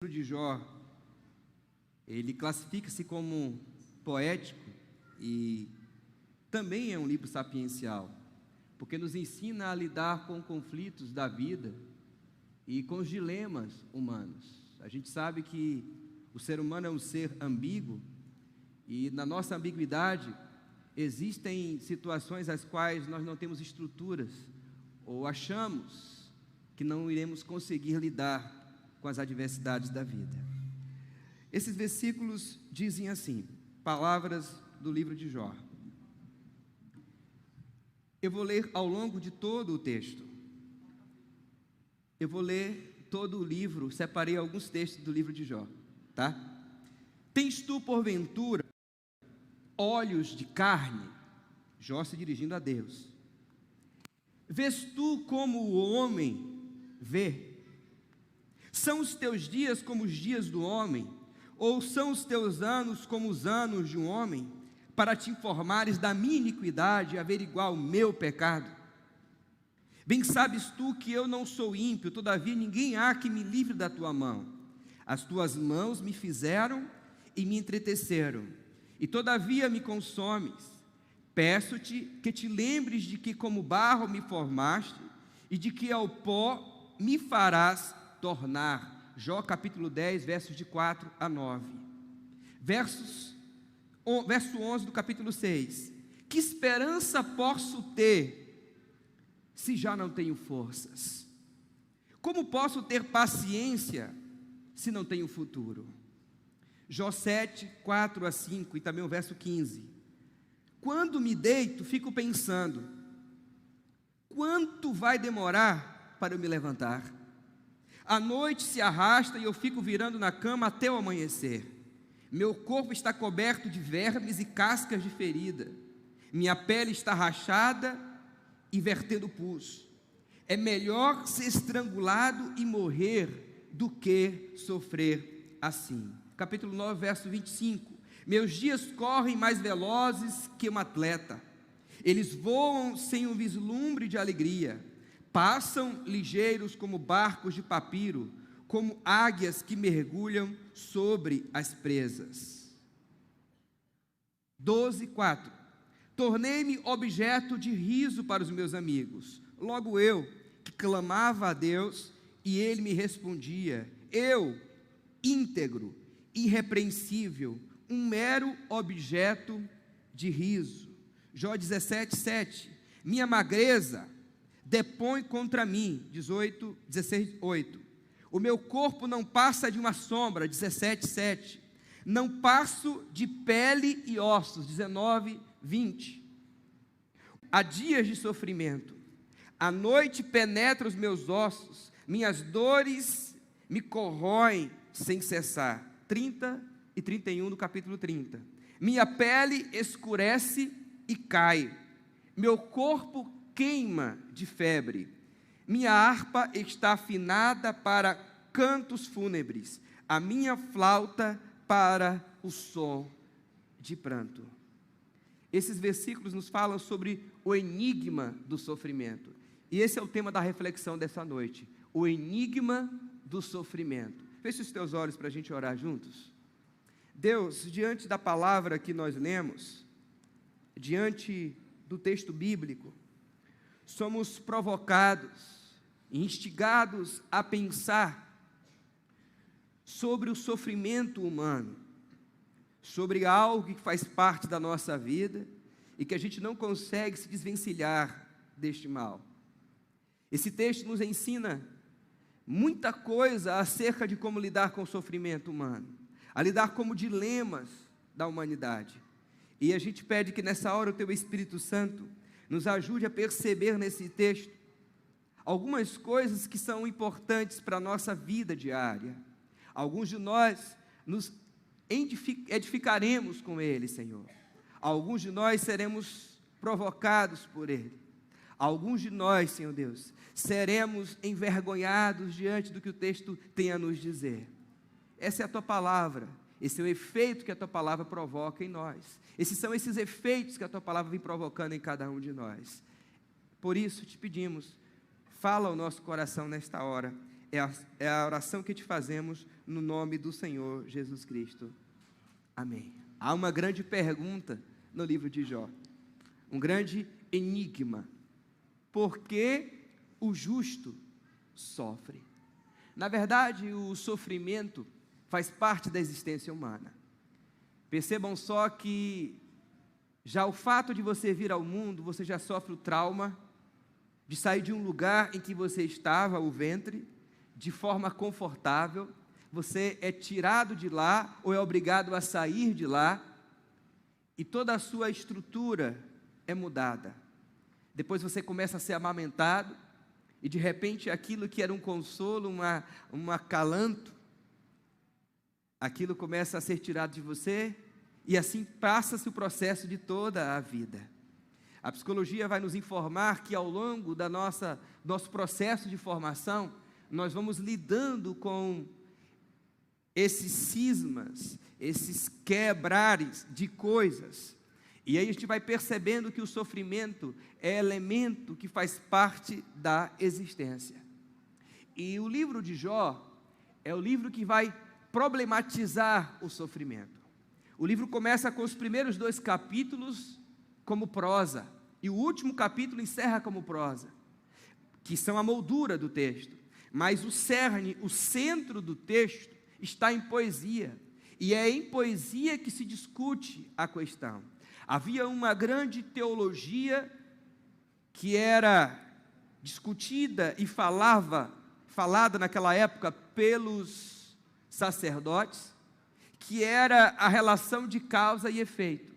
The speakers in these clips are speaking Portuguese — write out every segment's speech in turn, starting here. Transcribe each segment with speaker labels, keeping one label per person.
Speaker 1: livro de Jó, ele classifica-se como poético e também é um livro sapiencial, porque nos ensina a lidar com conflitos da vida e com os dilemas humanos. A gente sabe que o ser humano é um ser ambíguo e na nossa ambiguidade existem situações às quais nós não temos estruturas ou achamos que não iremos conseguir lidar com as adversidades da vida. Esses versículos dizem assim, palavras do livro de Jó. Eu vou ler ao longo de todo o texto. Eu vou ler todo o livro, separei alguns textos do livro de Jó, tá? Tens tu, porventura, olhos de carne? Jó se dirigindo a Deus. Vês tu como o homem vê? São os teus dias como os dias do homem? Ou são os teus anos como os anos de um homem? Para te informares da minha iniquidade e averiguar o meu pecado? Bem sabes tu que eu não sou ímpio, todavia ninguém há que me livre da tua mão. As tuas mãos me fizeram e me entreteceram, e todavia me consomes. Peço-te que te lembres de que como barro me formaste, e de que ao pó me farás tornar. Jó capítulo 10, versos de 4 a 9. Verso 11 do capítulo 6. Que esperança posso ter, se já não tenho forças? Como posso ter paciência, se não tenho futuro? Jó 7, 4 a 5 e também o verso 15. Quando me deito, fico pensando, quanto vai demorar para eu me levantar? A noite se arrasta e eu fico virando na cama até o amanhecer. Meu corpo está coberto de vermes e cascas de ferida. Minha pele está rachada e vertendo pus. É melhor ser estrangulado e morrer do que sofrer assim. Capítulo 9, verso 25. Meus dias correm mais velozes que um atleta. Eles voam sem um vislumbre de alegria. Passam ligeiros como barcos de papiro, como águias que mergulham sobre as presas. 12:4. Tornei-me objeto de riso para os meus amigos. Logo eu, que clamava a Deus, e ele me respondia. Eu, íntegro, irrepreensível, um mero objeto de riso. Jó 17:7. Minha magreza depõe contra mim, 16:8. O meu corpo não passa de uma sombra, 17:7. Não passo de pele e ossos, 19:20. Há dias de sofrimento, a noite penetra os meus ossos, minhas dores me corroem sem cessar, 30 e 31 do capítulo 30. Minha pele escurece e cai, meu corpo queima de febre, minha harpa está afinada para cantos fúnebres, a minha flauta para o som de pranto. Esses versículos nos falam sobre o enigma do sofrimento, e esse é o tema da reflexão dessa noite, o enigma do sofrimento. Feche os teus olhos para a gente orar juntos. Deus, diante da palavra que nós lemos, diante do texto bíblico, somos provocados, instigados a pensar sobre o sofrimento humano, sobre algo que faz parte da nossa vida e que a gente não consegue se desvencilhar deste mal. Esse texto nos ensina muita coisa acerca de como lidar com o sofrimento humano, a lidar com dilemas da humanidade. E a gente pede que nessa hora o Teu Espírito Santo nos ajude a perceber nesse texto algumas coisas que são importantes para a nossa vida diária. Alguns de nós nos edificaremos com Ele, Senhor. Alguns de nós seremos provocados por Ele. Alguns de nós, Senhor Deus, seremos envergonhados diante do que o texto tem a nos dizer. Essa é a Tua palavra. Esse é o efeito que a Tua palavra provoca em nós. Esses são esses efeitos que a Tua palavra vem provocando em cada um de nós. Por isso te pedimos, fala ao nosso coração nesta hora. É a oração que te fazemos no nome do Senhor Jesus Cristo. Amém. Há uma grande pergunta no livro de Jó, um grande enigma: por que o justo sofre? Na verdade, o sofrimento faz parte da existência humana. Percebam só que já o fato de você vir ao mundo, você já sofre o trauma de sair de um lugar em que você estava, o ventre, de forma confortável. Você é tirado de lá ou é obrigado a sair de lá e toda a sua estrutura é mudada. Depois você começa a ser amamentado e de repente aquilo que era um consolo, um acalanto, aquilo começa a ser tirado de você e assim passa-se o processo de toda a vida. A psicologia vai nos informar que ao longo da nosso processo de formação, nós vamos lidando com esses cismas, esses quebrares de coisas. E aí a gente vai percebendo que o sofrimento é elemento que faz parte da existência. E o livro de Jó é o livro que vai problematizar o sofrimento. O livro começa com os primeiros 2 capítulos como prosa, e o último capítulo encerra como prosa, que são a moldura do texto. Mas o cerne, o centro do texto, está em poesia, e é em poesia que se discute a questão. Havia uma grande teologia que era discutida e falada naquela época pelos sacerdotes, que era a relação de causa e efeito.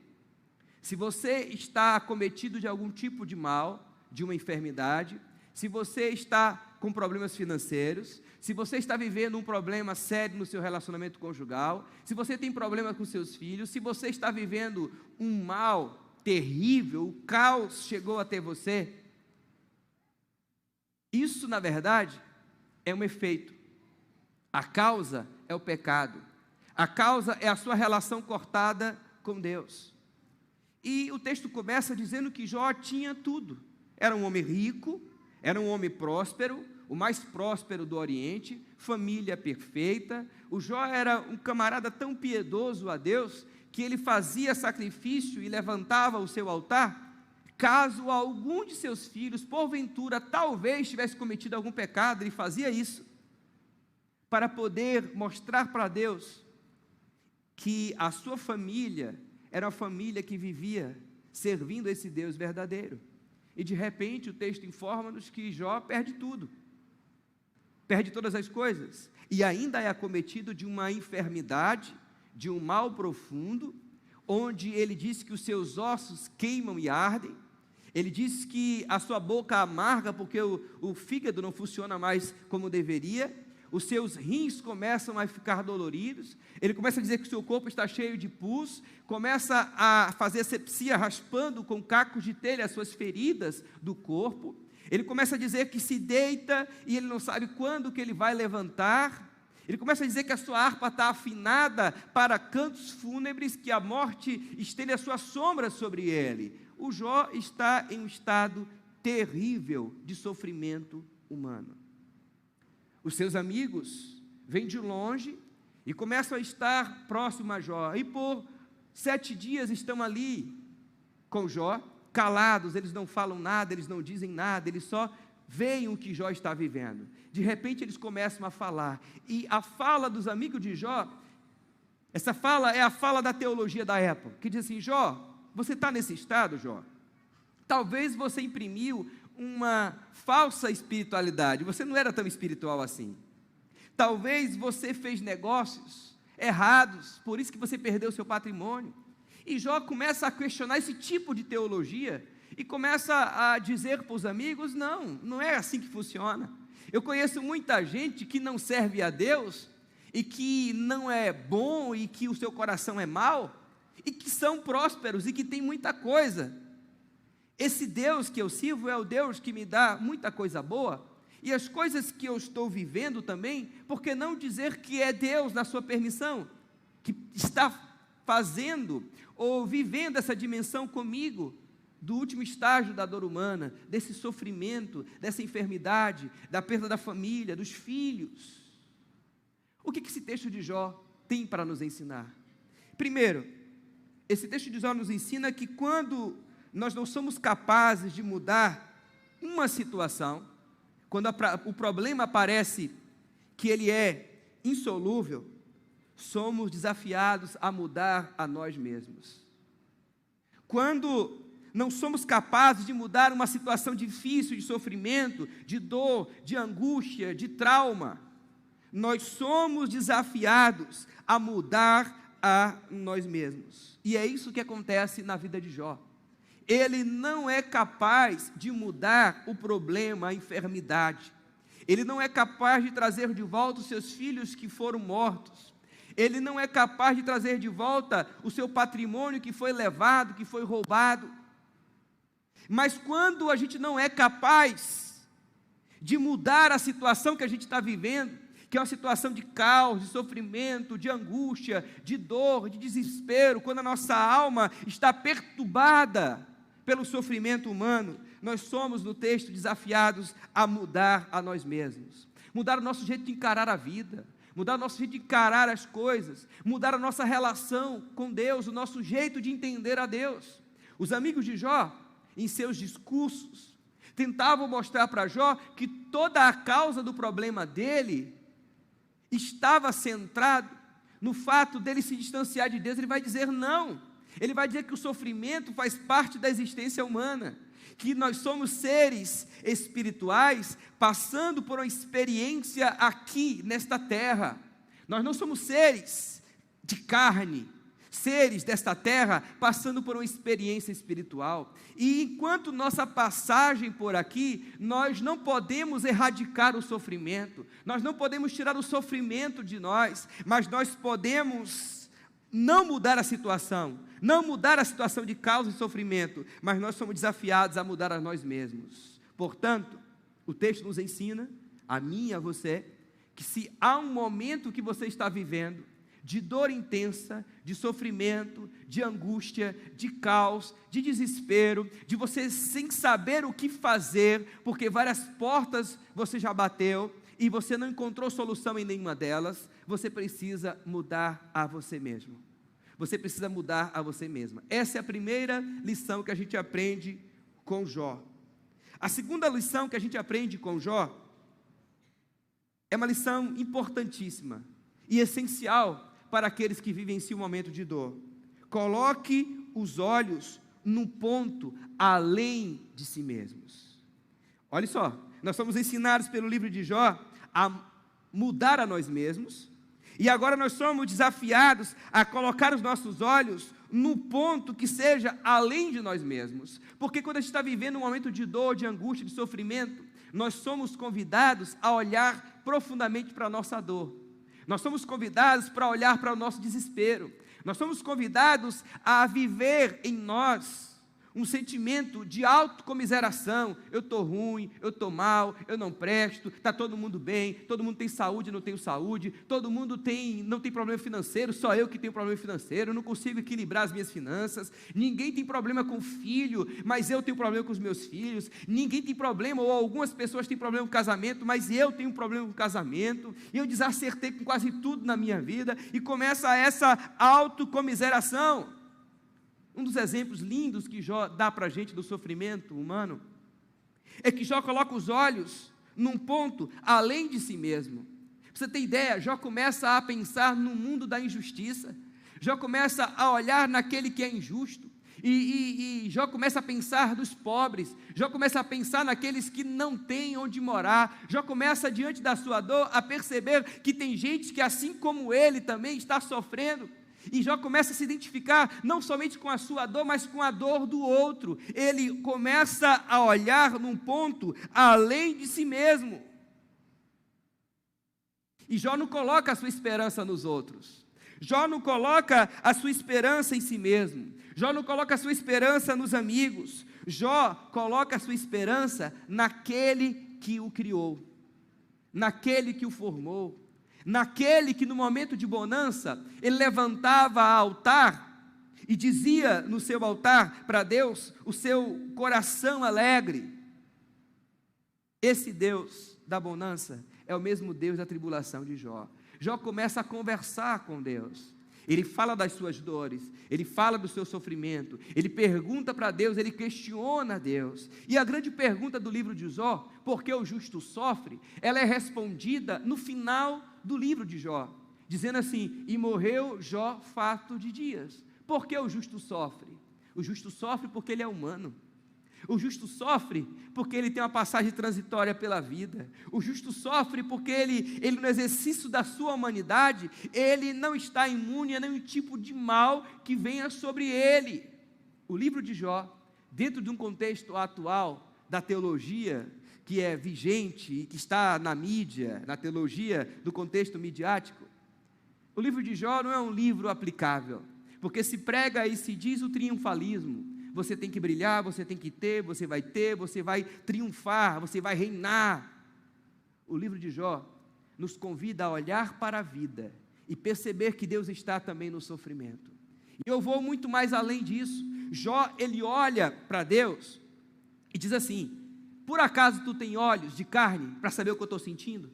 Speaker 1: Se você está acometido de algum tipo de mal, de uma enfermidade, se você está com problemas financeiros, se você está vivendo um problema sério no seu relacionamento conjugal, se você tem problema com seus filhos, se você está vivendo um mal terrível, o caos chegou até você, isso na verdade é um efeito. A causa é o pecado. A causa é a sua relação cortada com Deus. E o texto começa dizendo que Jó tinha tudo. Era um homem rico, era um homem próspero, o mais próspero do Oriente, família perfeita. O Jó era um camarada tão piedoso a Deus, que ele fazia sacrifício e levantava o seu altar, caso algum de seus filhos, porventura, talvez tivesse cometido algum pecado. Ele fazia isso, para poder mostrar para Deus, que a sua família, era uma família que vivia servindo esse Deus verdadeiro. E de repente o texto informa-nos que Jó perde tudo, perde todas as coisas, e ainda é acometido de uma enfermidade, de um mal profundo, onde ele diz que os seus ossos queimam e ardem. Ele diz que a sua boca amarga, porque o fígado não funciona mais como deveria, os seus rins começam a ficar doloridos, ele começa a dizer que o seu corpo está cheio de pus, começa a fazer asepsia, raspando com cacos de telha as suas feridas do corpo. Ele começa a dizer que se deita e ele não sabe quando que ele vai levantar. Ele começa a dizer que a sua harpa está afinada para cantos fúnebres, que a morte estende a sua sombra sobre ele. O Jó está em um estado terrível de sofrimento humano. Os seus amigos vêm de longe e começam a estar próximo a Jó, e por 7 dias estão ali com Jó, calados, eles não falam nada, eles não dizem nada, eles só veem o que Jó está vivendo. De repente eles começam a falar, e a fala dos amigos de Jó, essa fala é a fala da teologia da época, que diz assim: Jó, você está nesse estado, Jó? Talvez você imprimiu uma falsa espiritualidade, você não era tão espiritual assim. Talvez você fez negócios errados, por isso que você perdeu o seu patrimônio. E Jó começa a questionar esse tipo de teologia, e começa a dizer para os amigos: não é assim que funciona. Eu conheço muita gente que não serve a Deus, e que não é bom, e que o seu coração é mau, e que são prósperos, e que tem muita coisa. Esse Deus que eu sirvo é o Deus que me dá muita coisa boa, e as coisas que eu estou vivendo também, por que não dizer que é Deus, na sua permissão, que está fazendo ou vivendo essa dimensão comigo, do último estágio da dor humana, desse sofrimento, dessa enfermidade, da perda da família, dos filhos. O que esse texto de Jó tem para nos ensinar? Primeiro, esse texto de Jó nos ensina que quando nós não somos capazes de mudar uma situação, quando o problema parece que ele é insolúvel, somos desafiados a mudar a nós mesmos. Quando não somos capazes de mudar uma situação difícil, de sofrimento, de dor, de angústia, de trauma, nós somos desafiados a mudar a nós mesmos. E é isso que acontece na vida de Jó. Ele não é capaz de mudar o problema, a enfermidade. Ele não é capaz de trazer de volta os seus filhos que foram mortos. Ele não é capaz de trazer de volta o seu patrimônio que foi levado, que foi roubado. Mas quando a gente não é capaz de mudar a situação que a gente está vivendo, que é uma situação de caos, de sofrimento, de angústia, de dor, de desespero, quando a nossa alma está perturbada pelo sofrimento humano, nós somos, no texto, desafiados a mudar a nós mesmos, mudar o nosso jeito de encarar a vida, mudar o nosso jeito de encarar as coisas, mudar a nossa relação com Deus, o nosso jeito de entender a Deus. Os amigos de Jó, em seus discursos, tentavam mostrar para Jó que toda a causa do problema dele estava centrado no fato dele se distanciar de Deus. Ele vai dizer não. Ele vai dizer que o sofrimento faz parte da existência humana, que nós somos seres espirituais passando por uma experiência aqui nesta terra. Nós não somos seres de carne, seres desta terra passando por uma experiência espiritual. E enquanto nossa passagem por aqui, nós não podemos erradicar o sofrimento, nós não podemos tirar o sofrimento de nós, mas nós podemos não mudar a situação, não mudar a situação de causa e sofrimento, mas nós somos desafiados a mudar a nós mesmos. Portanto, o texto nos ensina, a mim e a você, que se há um momento que você está vivendo, de dor intensa, de sofrimento, de angústia, de caos, de desespero, de você sem saber o que fazer, porque várias portas você já bateu, e você não encontrou solução em nenhuma delas, você precisa mudar a você mesmo. Você precisa mudar a você mesma. Essa é a primeira lição que a gente aprende com Jó. A segunda lição que a gente aprende com Jó é uma lição importantíssima e essencial para aqueles que vivenciam um momento de dor. Coloque os olhos num ponto além de si mesmos. Olha só, nós somos ensinados pelo livro de Jó a mudar a nós mesmos, e agora nós somos desafiados a colocar os nossos olhos no ponto que seja além de nós mesmos, porque quando a gente está vivendo um momento de dor, de angústia, de sofrimento, nós somos convidados a olhar profundamente para a nossa dor, nós somos convidados para olhar para o nosso desespero, nós somos convidados a viver em nós um sentimento de autocomiseração. Eu estou ruim, eu estou mal, eu não presto, está todo mundo bem, todo mundo tem saúde, eu não tenho saúde, todo mundo não tem problema financeiro, só eu que tenho problema financeiro, eu não consigo equilibrar as minhas finanças, ninguém tem problema com filho, mas eu tenho problema com os meus filhos, ninguém tem problema, ou algumas pessoas têm problema com casamento, mas eu tenho problema com casamento, e eu desacertei com quase tudo na minha vida, e começa essa autocomiseração. Um dos exemplos lindos que Jó dá para a gente do sofrimento humano é que Jó coloca os olhos num ponto além de si mesmo. Para você ter ideia, Jó começa a pensar no mundo da injustiça, Jó começa a olhar naquele que é injusto, e Jó começa a pensar dos pobres, Jó começa a pensar naqueles que não têm onde morar, Jó começa, diante da sua dor, a perceber que tem gente que, assim como ele, também está sofrendo. E Jó começa a se identificar não somente com a sua dor, mas com a dor do outro. Ele começa a olhar num ponto além de si mesmo. E Jó não coloca a sua esperança nos outros. Jó não coloca a sua esperança em si mesmo. Jó não coloca a sua esperança nos amigos. Jó coloca a sua esperança naquele que o criou, naquele que o formou, naquele que no momento de bonança, ele levantava altar e dizia no seu altar para Deus, o seu coração alegre. Esse Deus da bonança é o mesmo Deus da tribulação de Jó. Jó começa a conversar com Deus. Ele fala das suas dores, ele fala do seu sofrimento, ele pergunta para Deus, ele questiona Deus. E a grande pergunta do livro de Jó, por que o justo sofre, ela é respondida no final do livro de Jó, dizendo assim: e morreu Jó farto de dias. Por que o justo sofre? O justo sofre porque ele é humano. O justo sofre porque ele tem uma passagem transitória pela vida. O justo sofre porque ele no exercício da sua humanidade, ele não está imune a nenhum tipo de mal que venha sobre ele. O livro de Jó, dentro de um contexto atual da teologia, que é vigente e que está na mídia, na teologia do contexto midiático, o livro de Jó não é um livro aplicável, porque se prega e se diz o triunfalismo. Você tem que brilhar, você tem que ter, você vai triunfar, você vai reinar. O livro de Jó nos convida a olhar para a vida e perceber que Deus está também no sofrimento. E eu vou muito mais além disso. Jó, ele olha para Deus e diz assim: por acaso tu tem olhos de carne para saber o que eu estou sentindo?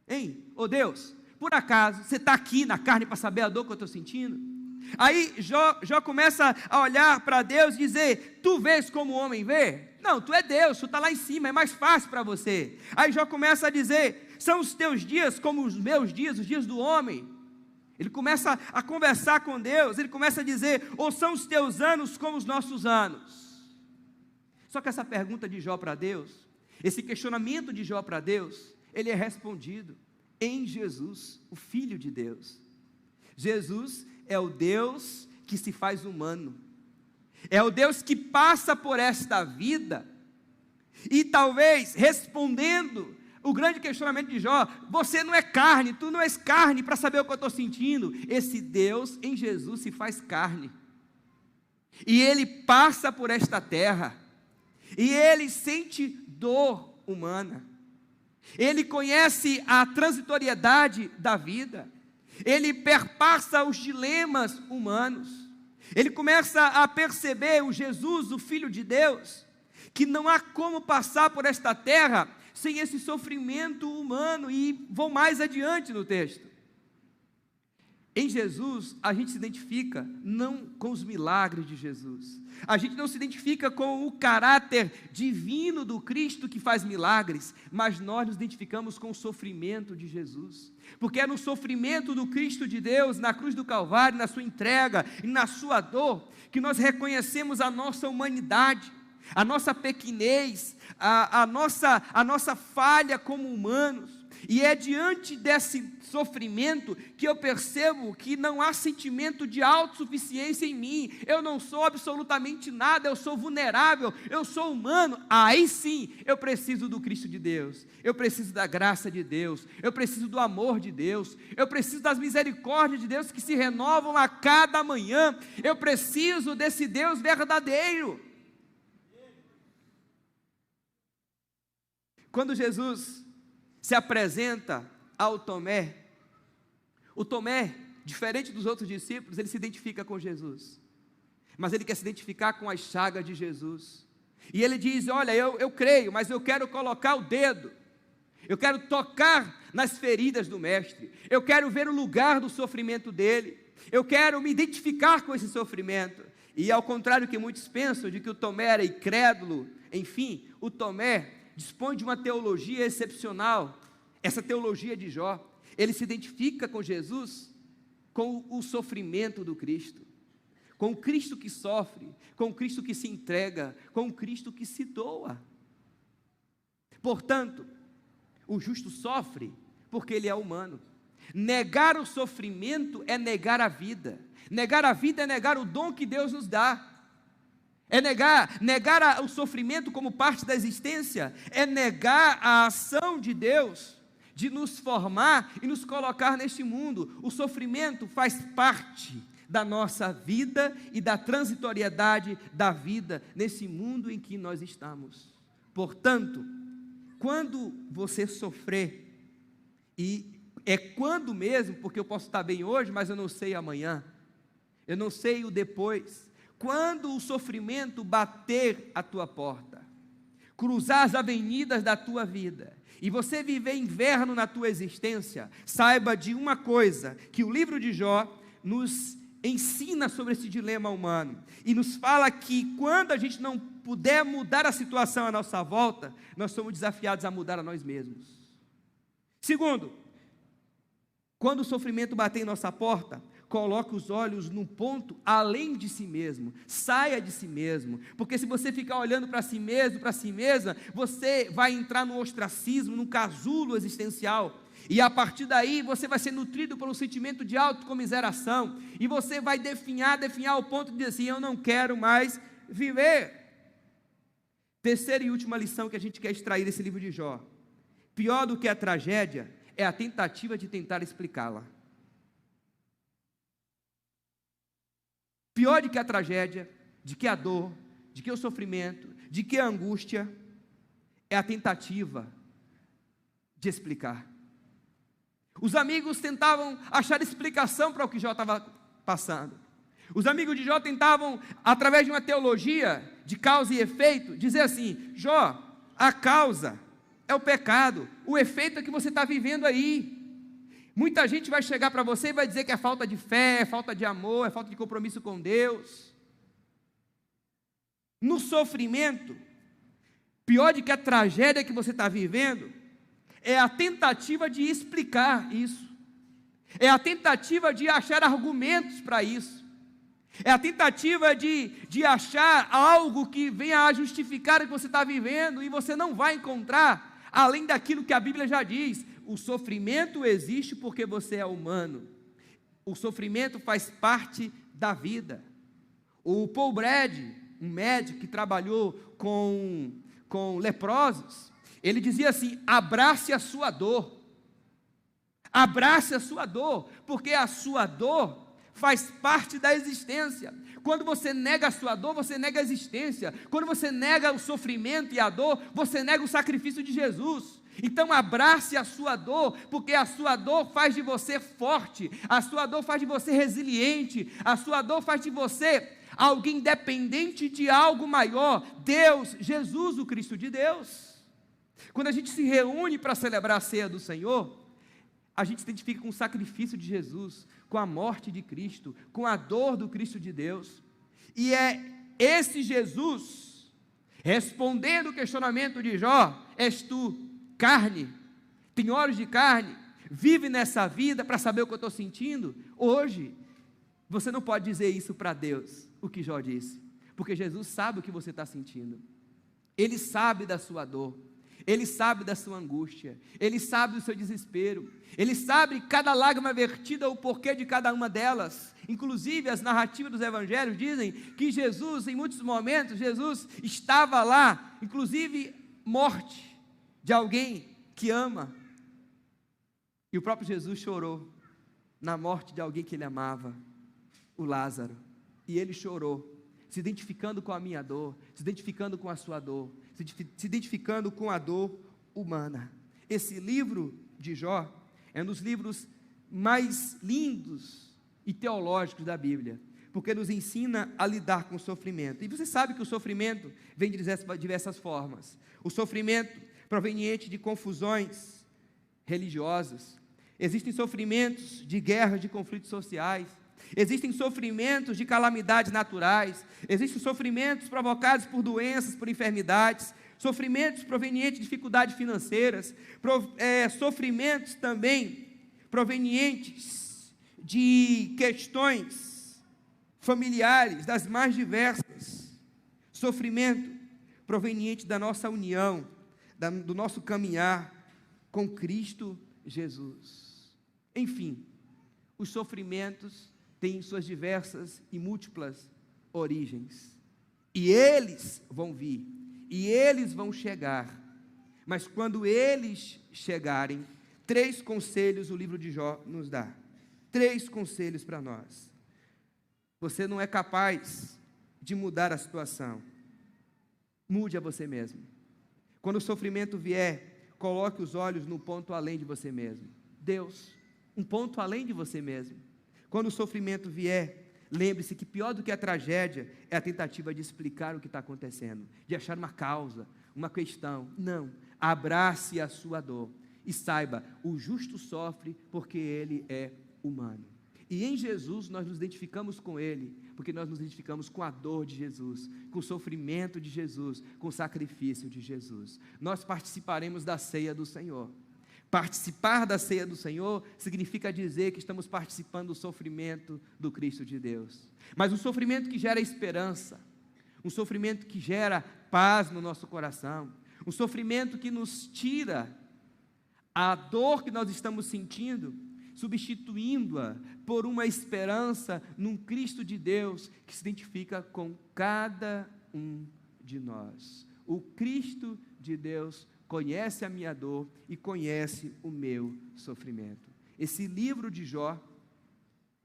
Speaker 1: Hein? Ô Deus, por acaso você está aqui na carne para saber a dor que eu estou sentindo? Aí Jó começa a olhar para Deus e dizer: tu vês como o homem vê? Não, tu é Deus, tu está lá em cima, é mais fácil para você. Aí Jó começa a dizer: são os teus dias como os meus dias, os dias do homem. Ele começa a conversar com Deus, ele começa a dizer: ou são os teus anos como os nossos anos? Só que essa pergunta de Jó para Deus, esse questionamento de Jó para Deus, ele é respondido em Jesus, o Filho de Deus. Jesus é o Deus que se faz humano, é o Deus que passa por esta vida, e talvez respondendo o grande questionamento de Jó: você não é carne, tu não és carne para saber o que eu estou sentindo. Esse Deus em Jesus se faz carne, e Ele passa por esta terra, e Ele sente dor humana, Ele conhece a transitoriedade da vida, Ele perpassa os dilemas humanos, Ele começa a perceber, o Jesus, o Filho de Deus, que não há como passar por esta terra sem esse sofrimento humano. E vou mais adiante no texto. Em Jesus, a gente se identifica não com os milagres de Jesus, a gente não se identifica com o caráter divino do Cristo que faz milagres, mas nós nos identificamos com o sofrimento de Jesus, porque é no sofrimento do Cristo de Deus, na cruz do Calvário, na sua entrega e na sua dor, que nós reconhecemos a nossa humanidade, a nossa pequenez, a nossa falha como humanos. E é diante desse sofrimento que eu percebo que não há sentimento de autossuficiência em mim. Eu não sou absolutamente nada, eu sou vulnerável, eu sou humano. Aí sim, eu preciso do Cristo de Deus, eu preciso da graça de Deus, eu preciso do amor de Deus, eu preciso das misericórdias de Deus que se renovam a cada manhã. Eu preciso desse Deus verdadeiro. Quando Jesus se apresenta ao Tomé, o Tomé, diferente dos outros discípulos, ele se identifica com Jesus, mas ele quer se identificar com as chagas de Jesus, e ele diz: olha, eu creio, mas eu quero colocar o dedo, eu quero tocar nas feridas do mestre, eu quero ver o lugar do sofrimento dele, eu quero me identificar com esse sofrimento. E ao contrário que muitos pensam, de que o Tomé era incrédulo, enfim, o Tomé dispõe de uma teologia excepcional, essa teologia de Jó. Ele se identifica com Jesus, com o sofrimento do Cristo, com o Cristo que sofre, com o Cristo que se entrega, com o Cristo que se doa. Portanto, o justo sofre porque ele é humano. Negar o sofrimento é negar a vida é negar o dom que Deus nos dá. É negar o sofrimento como parte da existência, é negar a ação de Deus, de nos formar e nos colocar neste mundo. O sofrimento faz parte da nossa vida e da transitoriedade da vida, nesse mundo em que nós estamos. Portanto, quando você sofrer, e é quando mesmo, porque eu posso estar bem hoje, mas eu não sei amanhã, eu não sei o depois. Quando o sofrimento bater a tua porta, cruzar as avenidas da tua vida, e você viver inverno na tua existência, saiba de uma coisa, que o livro de Jó nos ensina sobre esse dilema humano, e nos fala que quando a gente não puder mudar a situação à nossa volta, nós somos desafiados a mudar a nós mesmos. Segundo, quando o sofrimento bater em nossa porta, coloque os olhos num ponto além de si mesmo, saia de si mesmo, porque se você ficar olhando para si mesmo, para si mesma, você vai entrar no ostracismo, num casulo existencial, e a partir daí você vai ser nutrido por um sentimento de autocomiseração, e você vai definhar ao ponto de dizer assim, eu não quero mais viver. Terceira e última lição que a gente quer extrair desse livro de Jó: pior do que a tragédia é a tentativa de tentar explicá-la. Pior do que a tragédia, de que a dor, de que o sofrimento, de que a angústia, é a tentativa de explicar. Os amigos tentavam achar explicação para o que Jó estava passando. Os amigos de Jó tentavam, através de uma teologia de causa e efeito, dizer assim: Jó, a causa é o pecado, o efeito é que você está vivendo aí. Muita gente vai chegar para você e vai dizer que é falta de fé, é falta de amor, é falta de compromisso com Deus. No sofrimento, pior do que a tragédia que você está vivendo, é a tentativa de explicar isso, é a tentativa de achar argumentos para isso, é a tentativa de achar algo que venha a justificar o que você está vivendo, e você não vai encontrar, além daquilo que a Bíblia já diz: o sofrimento existe porque você é humano, o sofrimento faz parte da vida. O Paul Brad, um médico que trabalhou com leprosos, ele dizia assim: abrace a sua dor, porque a sua dor faz parte da existência. Quando você nega a sua dor, você nega a existência. Quando você nega o sofrimento e a dor, você nega o sacrifício de Jesus. Então abrace a sua dor, porque a sua dor faz de você forte, a sua dor faz de você resiliente, a sua dor faz de você alguém dependente de algo maior, Deus, Jesus, o Cristo de Deus. Quando a gente se reúne para celebrar a ceia do Senhor, a gente se identifica com o sacrifício de Jesus, com a morte de Cristo, com a dor do Cristo de Deus, e é esse Jesus, respondendo o questionamento de Jó: és tu carne, tem olhos de carne, vive nessa vida para saber o que eu estou sentindo? Hoje, você não pode dizer isso para Deus, o que Jó disse, porque Jesus sabe o que você está sentindo, Ele sabe da sua dor, Ele sabe da sua angústia, Ele sabe do seu desespero, Ele sabe cada lágrima vertida, o porquê de cada uma delas. Inclusive as narrativas dos evangelhos dizem que Jesus, em muitos momentos, Jesus estava lá, inclusive morte de alguém que ama, e o próprio Jesus chorou na morte de alguém que Ele amava, o Lázaro, e Ele chorou, se identificando com a minha dor, se identificando com a sua dor, se identificando com a dor humana. Esse livro de Jó é um dos livros mais lindos e teológicos da Bíblia, porque nos ensina a lidar com o sofrimento. E você sabe que o sofrimento vem de diversas formas. O sofrimento proveniente de confusões religiosas, existem sofrimentos de guerras, de conflitos sociais, existem sofrimentos de calamidades naturais, existem sofrimentos provocados por doenças, por enfermidades, sofrimentos provenientes de dificuldades financeiras, sofrimentos também provenientes de questões familiares, das mais diversas, sofrimento proveniente da nossa união, do nosso caminhar com Cristo Jesus. Enfim, os sofrimentos têm suas diversas e múltiplas origens, e eles vão vir, e eles vão chegar, mas quando eles chegarem, 3 conselhos o livro de Jó nos dá, 3 conselhos para nós. Você não é capaz de mudar a situação, mude a você mesmo. Quando o sofrimento vier, coloque os olhos no ponto além de você mesmo, Deus, um ponto além de você mesmo. Quando o sofrimento vier, lembre-se que pior do que a tragédia é a tentativa de explicar o que está acontecendo, de achar uma causa, uma questão. Não, abrace a sua dor e saiba, o justo sofre porque ele é humano. E em Jesus nós nos identificamos com ele, porque nós nos identificamos com a dor de Jesus, com o sofrimento de Jesus, com o sacrifício de Jesus. Nós participaremos da ceia do Senhor. Participar da ceia do Senhor significa dizer que estamos participando do sofrimento do Cristo de Deus. Mas um sofrimento que gera esperança, um sofrimento que gera paz no nosso coração, um sofrimento que nos tira a dor que nós estamos sentindo, substituindo-a por uma esperança num Cristo de Deus que se identifica com cada um de nós. O Cristo de Deus conhece a minha dor e conhece o meu sofrimento. Esse livro de Jó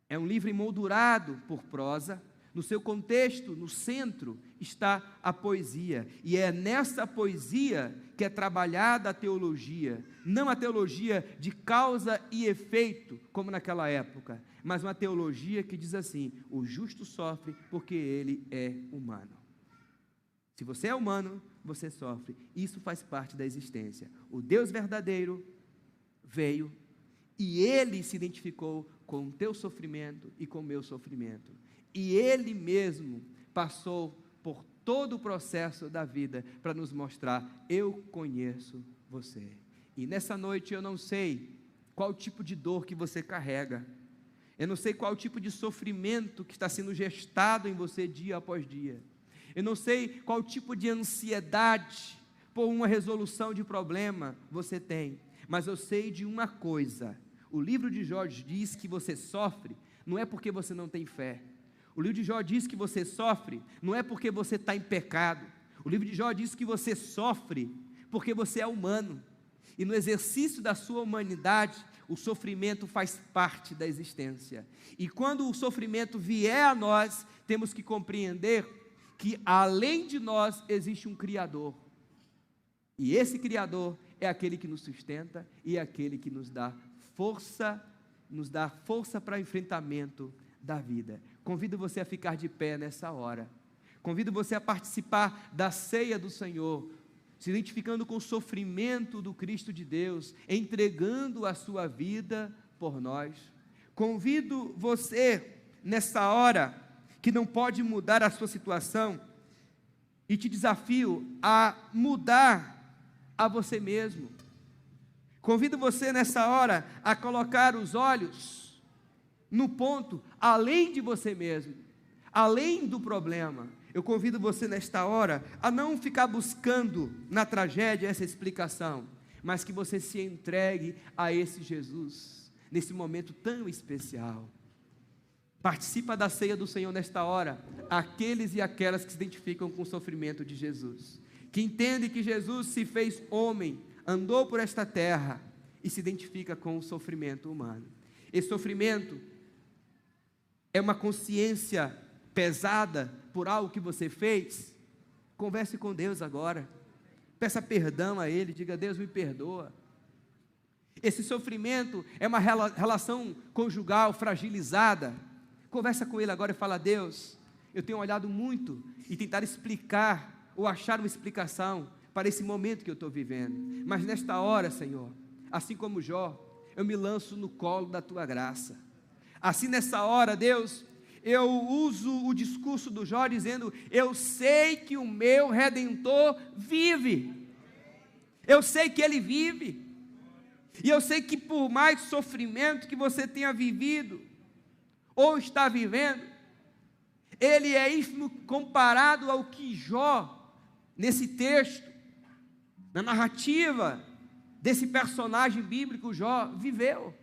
Speaker 1: é um livro emoldurado por prosa. No seu contexto, no centro, está a poesia, e é nessa poesia que é trabalhada a teologia, não a teologia de causa e efeito, como naquela época, mas uma teologia que diz assim: o justo sofre porque ele é humano. Se você é humano, você sofre, isso faz parte da existência. O Deus verdadeiro veio, e ele se identificou com o teu sofrimento e com o meu sofrimento. E ele mesmo passou por todo o processo da vida para nos mostrar: eu conheço você. E nessa noite eu não sei qual tipo de dor que você carrega, eu não sei qual tipo de sofrimento que está sendo gestado em você dia após dia, eu não sei qual tipo de ansiedade por uma resolução de problema você tem, mas eu sei de uma coisa: o livro de Jó diz que você sofre, não é porque você não tem fé. O livro de Jó diz que você sofre, não é porque você está em pecado. O livro de Jó diz que você sofre porque você é humano, e no exercício da sua humanidade, o sofrimento faz parte da existência. E quando o sofrimento vier a nós, temos que compreender que além de nós existe um Criador, e esse Criador é aquele que nos sustenta e é aquele que nos dá força para o enfrentamento da vida. Convido você a ficar de pé nessa hora, convido você a participar da ceia do Senhor, se identificando com o sofrimento do Cristo de Deus, entregando a sua vida por nós. Convido você nessa hora, que não pode mudar a sua situação, e te desafio a mudar a você mesmo. Convido você nessa hora a colocar os olhos no ponto além de você mesmo, além do problema. Eu convido você nesta hora a não ficar buscando na tragédia essa explicação, mas que você se entregue a esse Jesus, nesse momento tão especial. Participa da ceia do Senhor nesta hora, aqueles e aquelas que se identificam com o sofrimento de Jesus, que entendem que Jesus se fez homem, andou por esta terra e se identifica com o sofrimento humano. Esse sofrimento é uma consciência pesada por algo que você fez. Converse com Deus agora, peça perdão a Ele, diga: Deus, me perdoa. Esse sofrimento é uma relação conjugal fragilizada. Conversa com Ele agora e fala: Deus, eu tenho olhado muito e tentado explicar ou achar uma explicação para esse momento que eu estou vivendo, mas nesta hora, Senhor, assim como Jó, eu me lanço no colo da Tua graça. Assim nessa hora, Deus, eu uso o discurso do Jó dizendo: eu sei que o meu Redentor vive, eu sei que Ele vive, e eu sei que por mais sofrimento que você tenha vivido, ou está vivendo, Ele é ínfimo comparado ao que Jó, nesse texto, na narrativa desse personagem bíblico, Jó, viveu.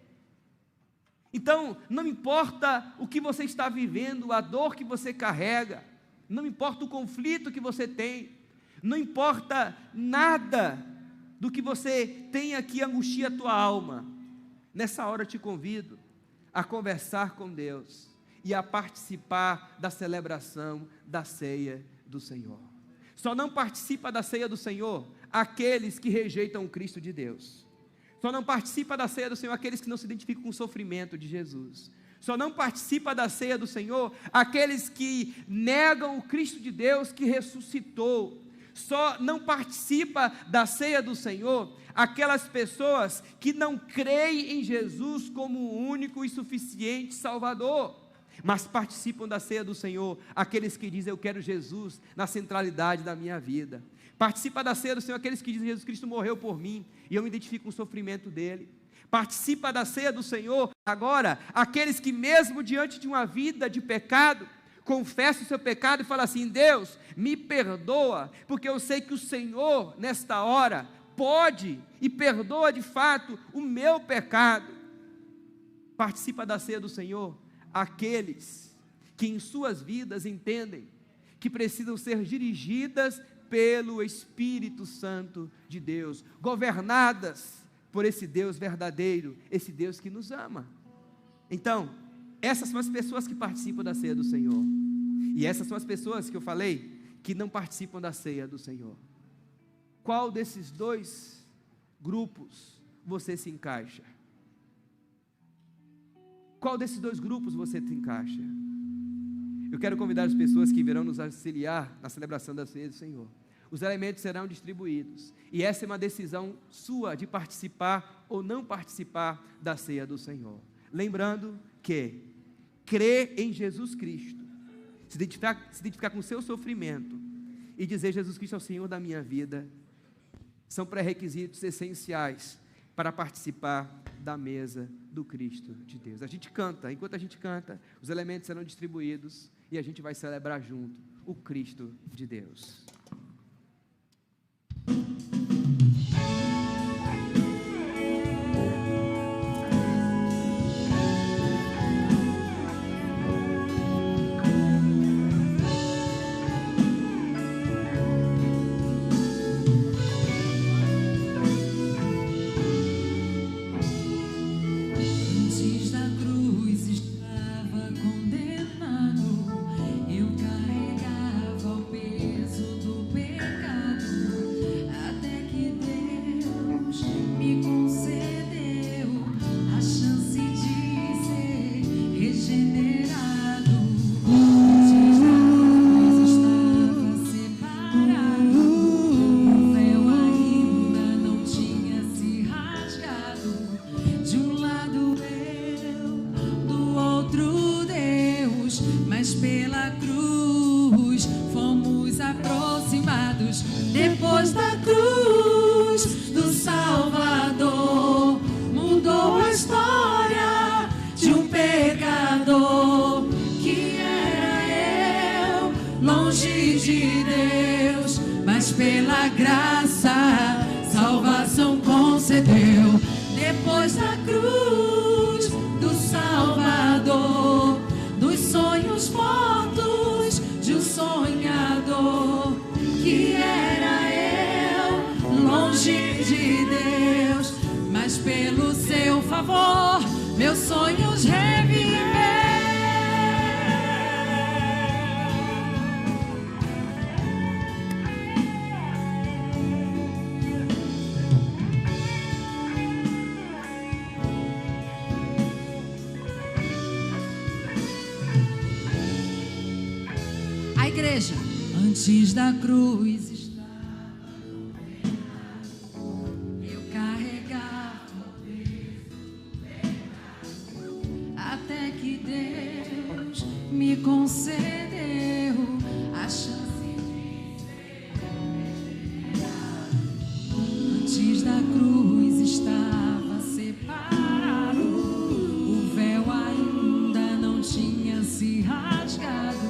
Speaker 1: Então, não importa o que você está vivendo, a dor que você carrega, não importa o conflito que você tem, não importa nada do que você tenha que angustia a tua alma, nessa hora eu te convido a conversar com Deus e a participar da celebração da ceia do Senhor. Só não participa da ceia do Senhor aqueles que rejeitam o Cristo de Deus. Só não participa da ceia do Senhor aqueles que não se identificam com o sofrimento de Jesus. Só não participa da ceia do Senhor aqueles que negam o Cristo de Deus que ressuscitou. só não participa da ceia do Senhor aquelas pessoas que não creem em Jesus como o único e suficiente Salvador, mas participam da ceia do Senhor aqueles que dizem: eu quero Jesus na centralidade da minha vida. Participa da ceia do Senhor aqueles que dizem: Jesus Cristo morreu por mim e eu me identifico com o sofrimento dele. Participa da ceia do Senhor agora aqueles que, mesmo diante de uma vida de pecado, confessa o seu pecado e fala assim: Deus, me perdoa, porque eu sei que o Senhor nesta hora pode e perdoa de fato o meu pecado. Participa da ceia do Senhor aqueles que em suas vidas entendem que precisam ser dirigidas pelo Espírito Santo de Deus, governadas por esse Deus verdadeiro, esse Deus que nos ama. Então, essas são as pessoas que participam da ceia do Senhor, e essas são as pessoas que eu falei que não participam da ceia do Senhor. Qual desses dois grupos você se encaixa? Qual desses dois grupos você se encaixa? Eu quero convidar as pessoas que virão nos auxiliar na celebração da ceia do Senhor. Os elementos serão distribuídos, e essa é uma decisão sua de participar ou não participar da ceia do Senhor. Lembrando que crer em Jesus Cristo, se identificar com o seu sofrimento e dizer: Jesus Cristo é o Senhor da minha vida, são pré-requisitos essenciais para participar da mesa do Cristo de Deus. A gente canta, enquanto a gente canta, os elementos serão distribuídos e a gente vai celebrar junto o Cristo de Deus.
Speaker 2: Depois da cruz do Salvador, mudou a história de um pecador que era eu, longe de Deus, mas pela graça salvação concedeu. Depois da cruz do Salvador, dos sonhos mortos de um sonhador que era eu, longe de Deus, mas pelo seu favor meus sonhos revivem. A igreja, antes da cruz estava o pecado, eu carregava o peso do pecado, até que Deus me concedeu a chance de ser regenerado. Antes da cruz estava separado, o véu ainda não tinha se rasgado.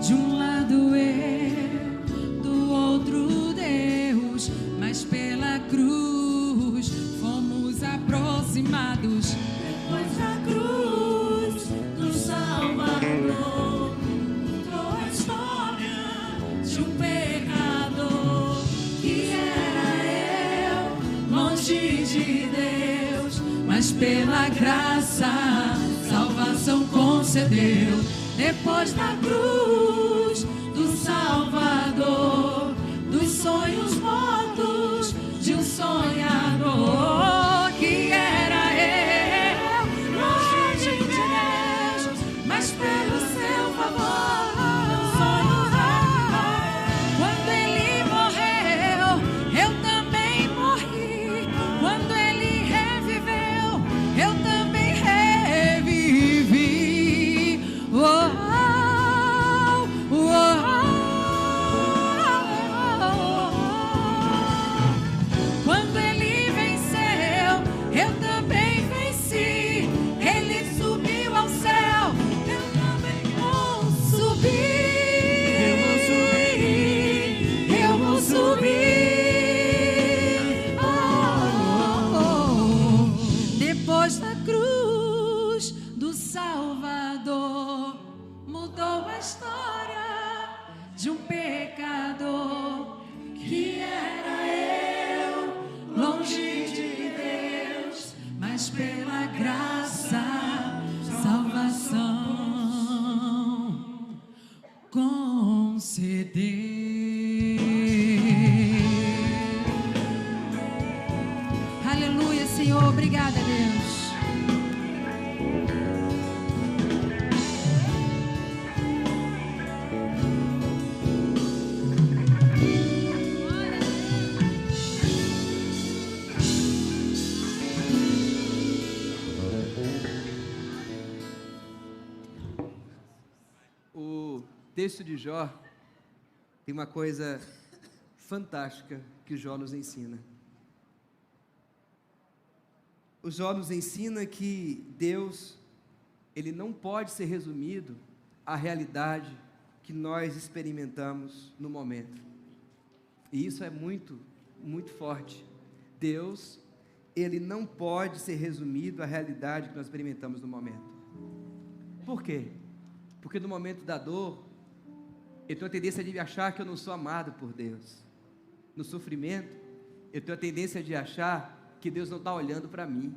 Speaker 2: De um lado eu, do outro Deus, mas pela cruz fomos aproximados. Depois da cruz do Salvador, mudou a história de um pecador que era eu, longe de Deus, mas pela graça salvação concedeu. Depois da cruz do Salvador, dos sonhos mortos de um sonhador que era eu, longe de Deus, mas pelo seu favor meus sonhos revivem. Quando ele morreu Salvador mudou a história de um pecador que era eu, longe de Deus, mas pela graça, salvação concedeu. Aleluia, Senhor, obrigada, Deus.
Speaker 1: O texto de Jó tem uma coisa fantástica que o Jó nos ensina. O Jó nos ensina que Deus, ele não pode ser resumido à realidade que nós experimentamos no momento. E isso é muito, muito forte. Deus, ele não pode ser resumido à realidade que nós experimentamos no momento. Por quê? Porque no momento da dor, eu tenho a tendência de achar que eu não sou amado por Deus. No sofrimento, eu tenho a tendência de achar que Deus não está olhando para mim.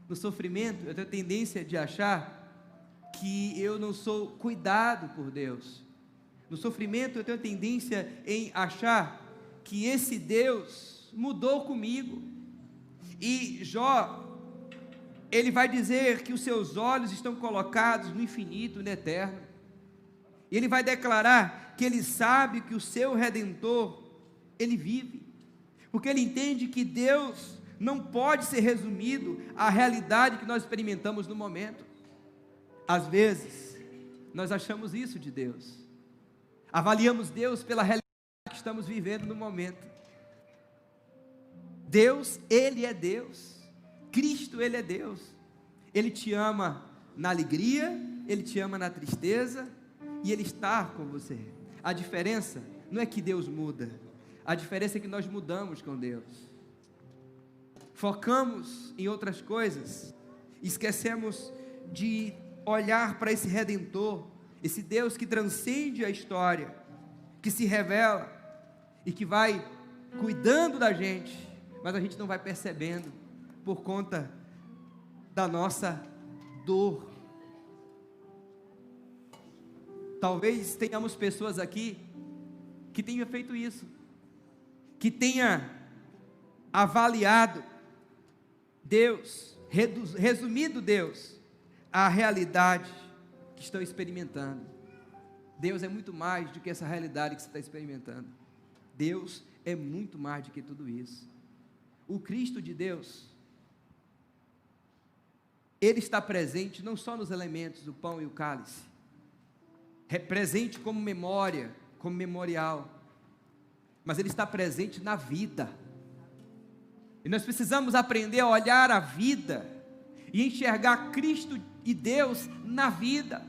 Speaker 1: No sofrimento, eu tenho a tendência de achar que eu não sou cuidado por Deus. No sofrimento, eu tenho a tendência em achar que esse Deus mudou comigo. E Jó, ele vai dizer que os seus olhos estão colocados no infinito, no eterno. E ele vai declarar que ele sabe que o seu Redentor, ele vive. Porque ele entende que Deus não pode ser resumido à realidade que nós experimentamos no momento. Às vezes, nós achamos isso de Deus. Avaliamos Deus pela realidade que estamos vivendo no momento. Deus, Ele é Deus. Cristo, Ele é Deus. Ele te ama na alegria, Ele te ama na tristeza, e Ele está com você. A diferença não é que Deus muda, a diferença é que nós mudamos com Deus. Focamos em outras coisas, esquecemos de olhar para esse Redentor, esse Deus que transcende a história, que se revela e que vai cuidando da gente, mas a gente não vai percebendo por conta da nossa dor. Talvez tenhamos pessoas aqui que tenham feito isso, que tenha avaliado Deus, resumido Deus à realidade que estão experimentando. Deus é muito mais do que essa realidade que você está experimentando. Deus é muito mais do que tudo isso. O Cristo de Deus, Ele está presente não só nos elementos do pão e o cálice, presente como memória, como memorial, mas Ele está presente na vida. E nós precisamos aprender a olhar a vida e enxergar Cristo e Deus na vida,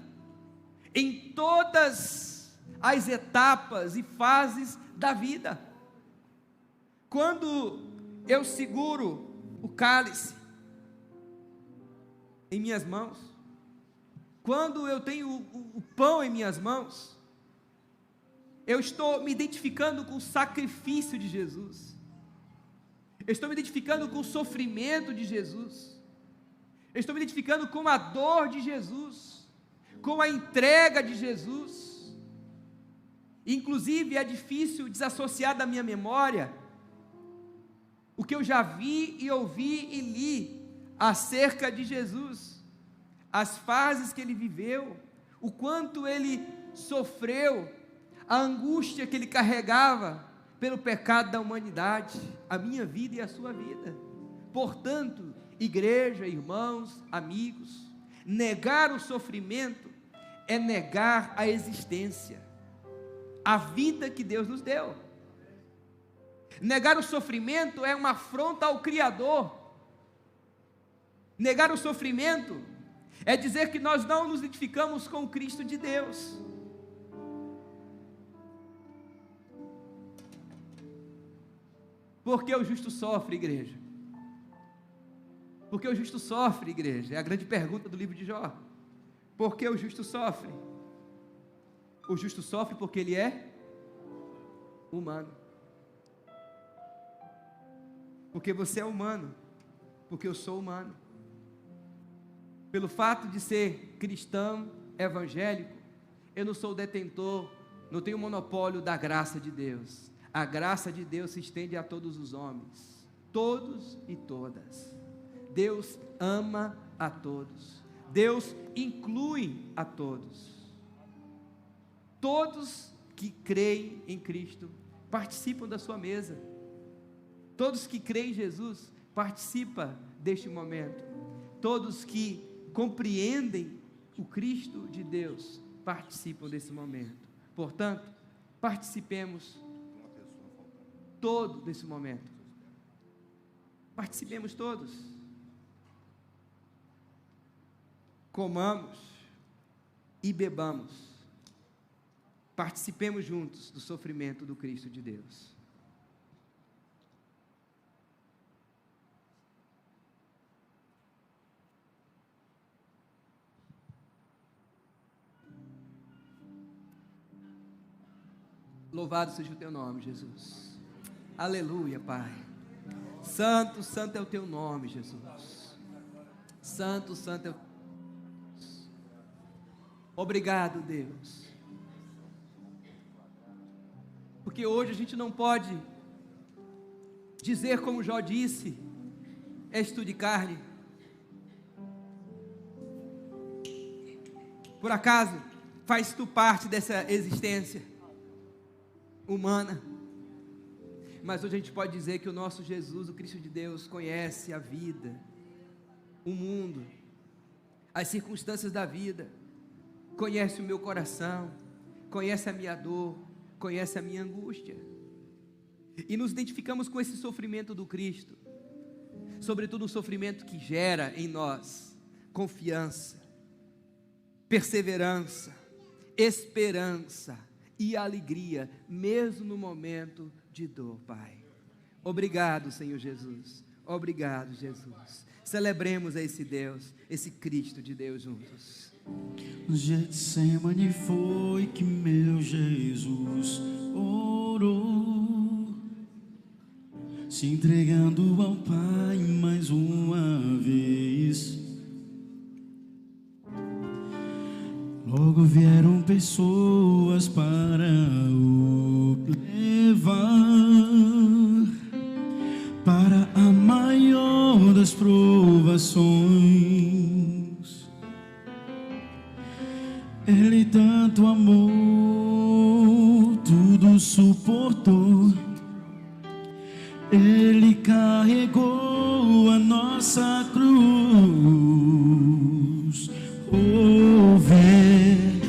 Speaker 1: em todas as etapas e fases da vida. Quando eu seguro o cálice em minhas mãos, quando eu tenho o pão em minhas mãos, eu estou me identificando com o sacrifício de Jesus. Eu estou me identificando com o sofrimento de Jesus. Eu estou me identificando com a dor de Jesus, com a entrega de Jesus. Inclusive é difícil desassociar da minha memória o que eu já vi e ouvi e li acerca de Jesus, as fases que Ele viveu, o quanto Ele sofreu, a angústia que Ele carregava pelo pecado da humanidade, a minha vida e a sua vida. Portanto, igreja, irmãos, amigos, negar o sofrimento é negar a existência, a vida que Deus nos deu. Negar o sofrimento é uma afronta ao Criador. Negar o sofrimento é dizer que nós não nos identificamos com o Cristo de Deus. Por que o justo sofre, igreja? Por que o justo sofre, igreja? É a grande pergunta do livro de Jó. Por que o justo sofre? O justo sofre porque ele é humano. Porque você é humano. Porque eu sou humano. Pelo fato de ser cristão, evangélico, eu não sou detentor, não tenho monopólio da graça de Deus. A graça de Deus se estende a todos os homens, todos e todas. Deus ama a todos. Deus inclui a todos. Todos que creem em Cristo participam da sua mesa. Todos que creem em Jesus participam deste momento. Todos que compreendem o Cristo de Deus participam desse momento. Portanto, participemos todo desse momento. Participemos todos. Comamos e bebamos. Participemos juntos do sofrimento do Cristo de Deus. Louvado seja o teu nome, Jesus. Aleluia, Pai. Santo, santo é o teu nome, Jesus. Santo, santo é o... Obrigado, Deus. Porque hoje a gente não pode dizer como Jó disse: és tu de carne. Por acaso, faz tu parte dessa existência humana. Mas hoje a gente pode dizer que o nosso Jesus, o Cristo de Deus, conhece a vida, o mundo, as circunstâncias da vida, conhece o meu coração, conhece a minha dor, conhece a minha angústia, e nos identificamos com esse sofrimento do Cristo, sobretudo um sofrimento que gera em nós confiança, perseverança, esperança e alegria, mesmo no momento de dor, Pai. Obrigado, Senhor Jesus. Obrigado, Jesus. Celebremos a esse Deus, esse Cristo de Deus juntos.
Speaker 3: No Getsemane foi que meu Jesus orou, se entregando ao Pai mais uma vez. Logo vieram pessoas para o levar para a maior das provações. Ele tanto amou, tudo suportou. Ele carregou a nossa cruz. Ver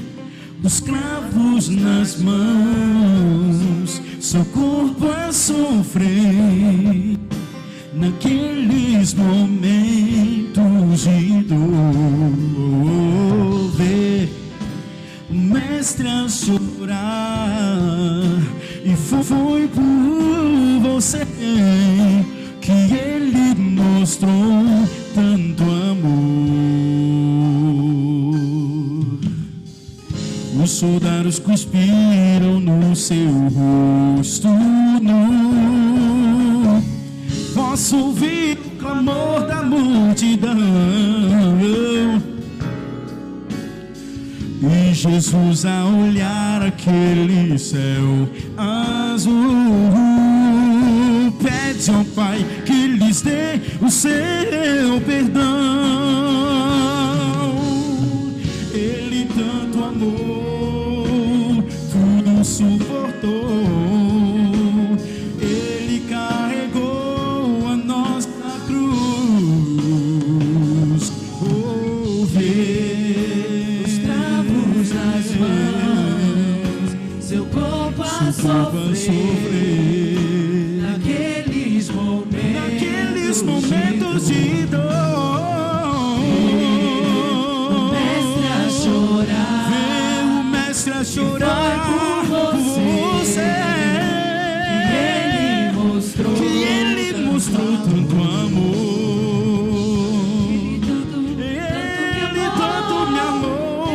Speaker 3: os cravos nas mãos, seu corpo a sofrer naqueles momentos de dor. Ver o mestre a chorar, e foi por você que ele mostrou tanto amor. Os soldados cuspiram no seu rosto nu. Posso ouvir o clamor da multidão, e Jesus a olhar aquele céu azul pede ao Pai que lhes dê o seu perdão. Ele tanto amou, tudo suportou. Ele carregou a nossa cruz.
Speaker 2: Os travos nas mãos, seu corpo a sofrer naqueles
Speaker 3: momentos de dor. Ver o mestre a chorar por você, que ele mostrou tanto amor. Ele tanto me amou.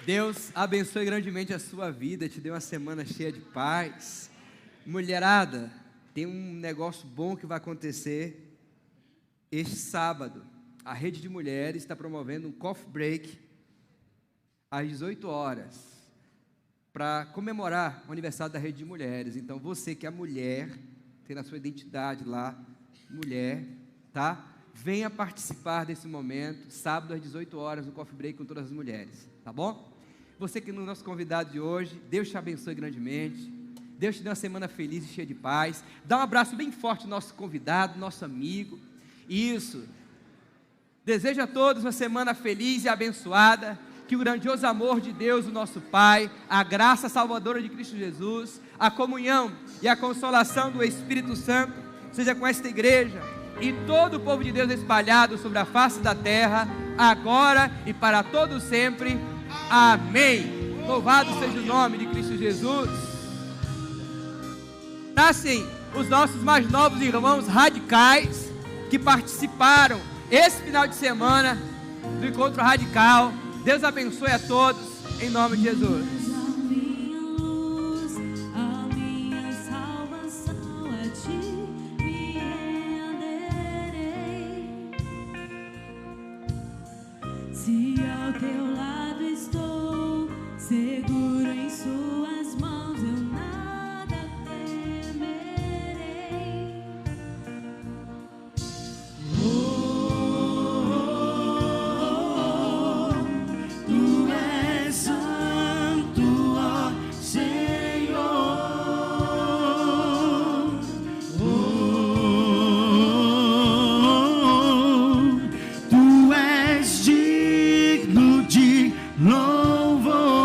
Speaker 1: Deus abençoe grandemente a sua vida, te dê uma semana cheia de paz. Mulherada, tem um negócio bom que vai acontecer este sábado. A Rede de Mulheres está promovendo um coffee break às 18 horas para comemorar o aniversário da Rede de Mulheres. Então, você que é mulher, tem na sua identidade lá, mulher, tá? Venha participar desse momento, sábado às 18 horas, no coffee break com todas as mulheres, tá bom? Você que é o nosso convidado de hoje, Deus te abençoe grandemente, Deus te dê uma semana feliz e cheia de paz. Dá um abraço bem forte ao nosso convidado, nosso amigo. Isso. Desejo a todos uma semana feliz e abençoada, que o grandioso amor de Deus, o nosso Pai, a graça salvadora de Cristo Jesus, a comunhão e a consolação do Espírito Santo, seja com esta igreja e todo o povo de Deus espalhado sobre a face da terra, agora e para todo sempre. Amém. Louvado seja o nome de Cristo Jesus. Nascem os nossos mais novos irmãos radicais que participaram esse final de semana do Encontro Radical. Deus abençoe a todos, em nome de Jesus.
Speaker 2: Se ao teu lado estou, seguro em suas mãos, eu nada temerei.
Speaker 3: Tu és santo, ó Senhor. Tu és digno de louvor.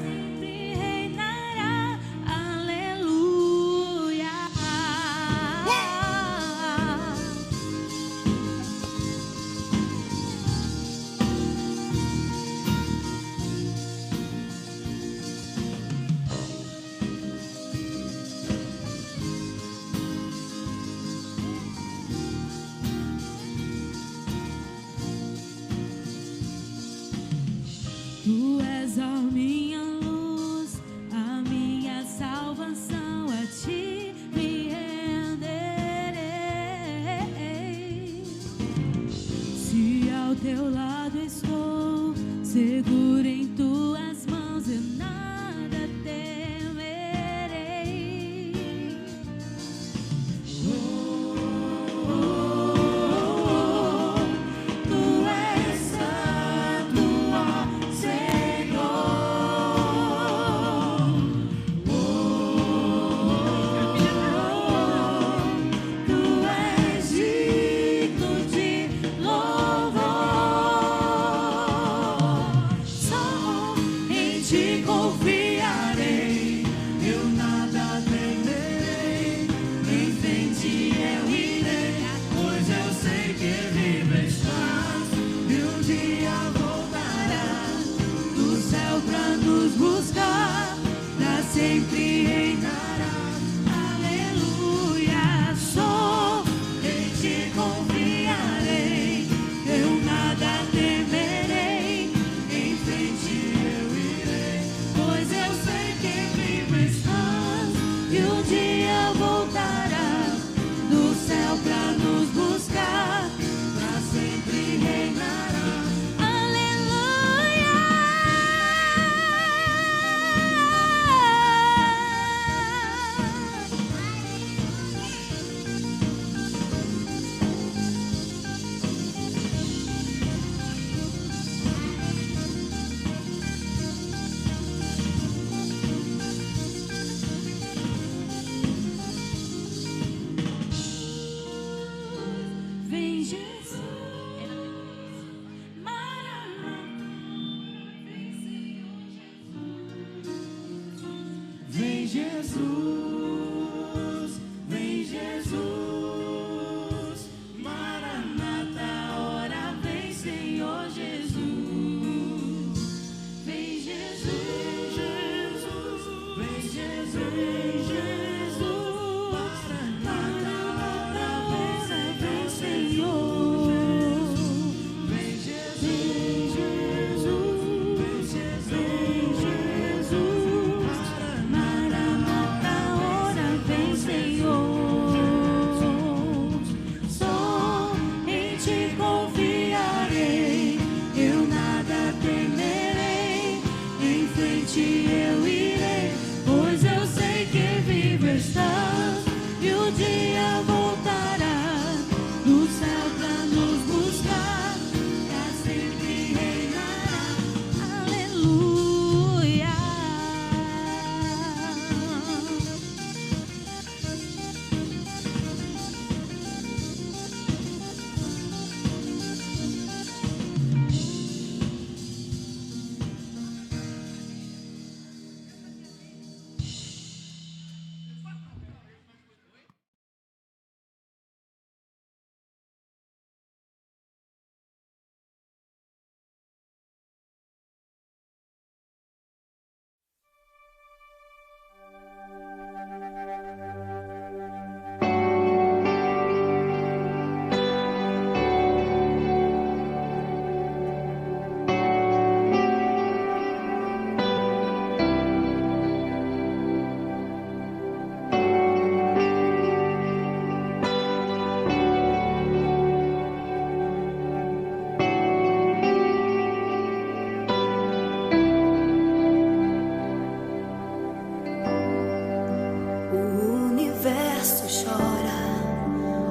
Speaker 2: Sempre reinará, aleluia. Tu és a minha luz, a minha salvação, a ti me renderei. Se ao teu lado estou, seguro em tuas mãos, eu nada temerei. Tu és santo, ó Senhor. Tu és digno de louvor. Só em ti confiarei, eu nada temerei. Em frente eu irei, pois eu sei que vivo estás. E um dia voltarás do céu pra nos buscar, pra sempre reinará. Aleluia. Só em ti confiarei, eu nada temerei. Em frente eu irei, pois eu sei que vivo estás. E um dia voltarás do céu pra nos buscar, pra sempre reinará. Aleluia. Vem Jesus, Maranata, vem Senhor Jesus.
Speaker 3: Vem Jesus, vem Jesus.
Speaker 2: certamente eu irei, pois eu sei que vivo estás, e o dia voltará do céu pra nos buscar, pra sempre reinará. Aleluia.
Speaker 4: O universo chora,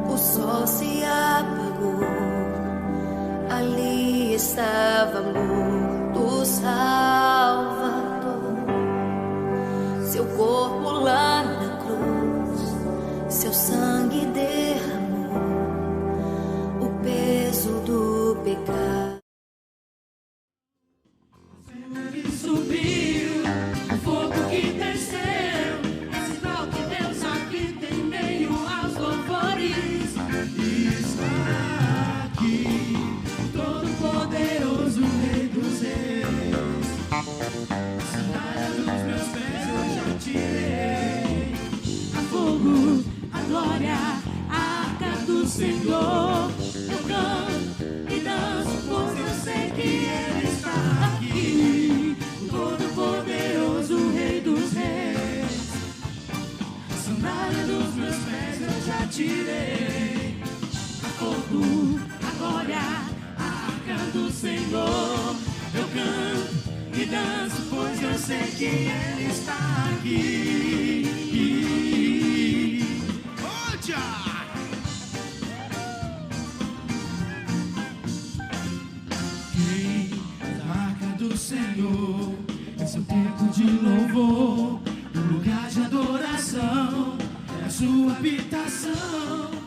Speaker 4: o sol se apagou. Ali estava morto o Salvador. Seu corpo lá na cruz, seu sangue derramou o peso do pecado.
Speaker 2: Subiu o fogo que desceu, é sinal que Deus aqui tem meio aos louvores.
Speaker 3: Está aqui,
Speaker 2: Todo-Poderoso, Rei dos Reis.
Speaker 3: sandália dos meus pés eu já tirei.
Speaker 2: A fogo, a glória, a arca do Senhor. Eu canto e danço, pois eu sei que Ele está aqui. O Todo-Poderoso, Rei dos Reis.
Speaker 3: A sandália dos meus pés eu já tirei.
Speaker 2: A fogo, a glória, a arca do Senhor. Eu canto e danço, pois eu sei que Ele está aqui.
Speaker 3: Quem da arca do Senhor, esse é o tempo de louvor, o lugar de adoração, é a sua habitação.